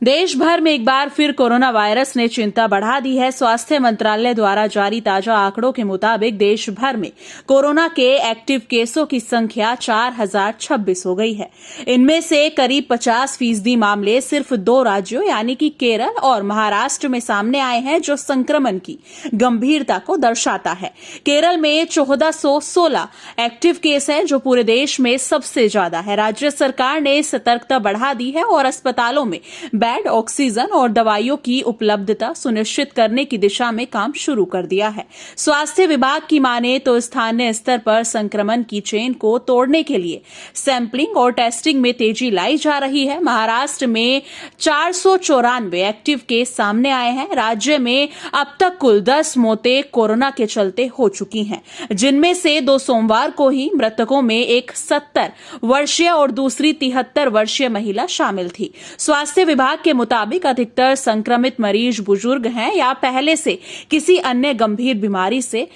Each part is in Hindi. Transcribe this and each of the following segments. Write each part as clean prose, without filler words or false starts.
देश भर में एक बार फिर कोरोना वायरस ने चिंता बढ़ा दी है। स्वास्थ्य मंत्रालय द्वारा जारी ताजा आंकड़ों के मुताबिक देश भर में कोरोना के एक्टिव केसों की संख्या 4026 हो गई है। इनमें से करीब 50% मामले सिर्फ 2 राज्यों यानी कि केरल और महाराष्ट्र में सामने आए हैं, जो संक्रमण की गंभीरता को दर्शाता है। केरल में 1416 एक्टिव केस है, जो पूरे देश में सबसे ज्यादा है। राज्य सरकार ने सतर्कता बढ़ा दी है और अस्पतालों में बेड, ऑक्सीजन और दवाइयों की उपलब्धता सुनिश्चित करने की दिशा में काम शुरू कर दिया है। स्वास्थ्य विभाग की माने तो स्थानीय स्तर पर संक्रमण की चेन को तोड़ने के लिए सैंपलिंग और टेस्टिंग में तेजी लाई जा रही है। महाराष्ट्र में 494 एक्टिव केस सामने आए हैं। राज्य में अब तक कुल 10 मौतें कोरोना के चलते हो चुकी हैं, जिनमें से 2 सोमवार को ही। मृतकों में एक 70 वर्षीय और दूसरी 73 वर्षीय महिला शामिल थी। स्वास्थ्य विभाग के मुताबिक अधिकतर संक्रमित मरीज बुजुर्ग हैं या पहले से किसी अन्य गंभीर बीमारी से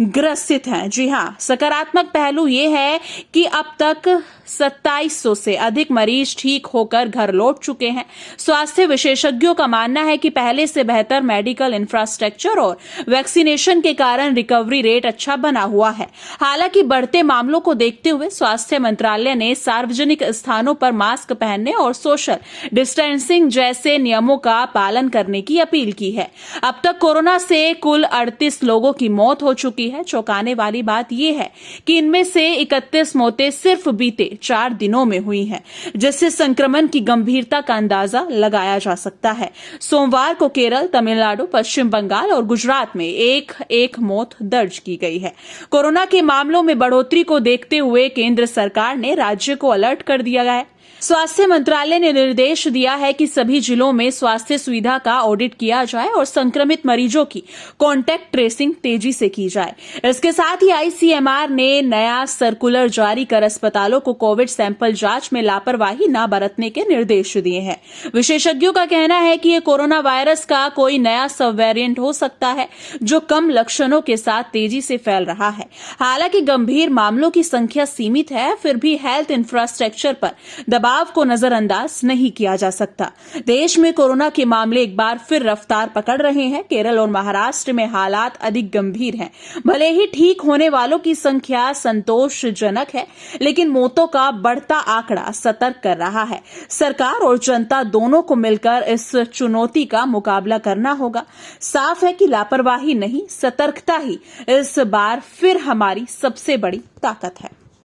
ग्रसित हैं। जी हां, सकारात्मक पहलू यह है कि अब तक 2700 से अधिक मरीज ठीक होकर घर लौट चुके हैं। स्वास्थ्य विशेषज्ञों का मानना है कि पहले से बेहतर मेडिकल इंफ्रास्ट्रक्चर और वैक्सीनेशन के कारण रिकवरी रेट अच्छा बना हुआ है। हालांकि बढ़ते मामलों को देखते हुए स्वास्थ्य मंत्रालय ने सार्वजनिक स्थानों पर मास्क पहनने और सोशल डिस्टेंसिंग जैसे नियमों का पालन करने की अपील की है। अब तक कोरोना से कुल 38 लोगों की मौत हो चुकी है। चौंकाने वाली बात यह है कि इनमें से 31 मौतें सिर्फ बीते 4 दिनों में हुई हैं, जिससे संक्रमण की गंभीरता का अंदाजा लगाया जा सकता है। सोमवार को केरल, तमिलनाडु, पश्चिम बंगाल और गुजरात में एक मौत दर्ज की गई है। कोरोना के मामलों में बढ़ोतरी को देखते हुए केंद्र सरकार ने राज्य को अलर्ट कर दिया है। स्वास्थ्य मंत्रालय ने निर्देश दिया है कि सभी जिलों में स्वास्थ्य सुविधा का ऑडिट किया जाए और संक्रमित मरीजों की कॉन्टैक्ट ट्रेसिंग तेजी से की जाए। इसके साथ ही आईसीएमआर ने नया सर्कुलर जारी कर अस्पतालों को कोविड सैंपल जांच में लापरवाही न बरतने के निर्देश दिए हैं। विशेषज्ञों का कहना है कि ये कोरोना वायरस का कोई नया सब वेरिएंट हो सकता है, जो कम लक्षणों के साथ तेजी से फैल रहा है। हालांकि गंभीर मामलों की संख्या सीमित है, फिर भी हेल्थ इंफ्रास्ट्रक्चर पर दबाव को नजरअंदाज नहीं किया जा सकता। देश में कोरोना के मामले एक बार फिर रफ्तार पकड़ रहे हैं। केरल और महाराष्ट्र में हालात अधिक गंभीर हैं। भले ही ठीक होने वालों की संख्या संतोषजनक है, लेकिन मौतों का बढ़ता आंकड़ा सतर्क कर रहा है। सरकार और जनता दोनों को मिलकर इस चुनौती का मुकाबला करना होगा। साफ है कि लापरवाही नहीं, सतर्कता ही इस बार फिर हमारी सबसे बड़ी ताकत है।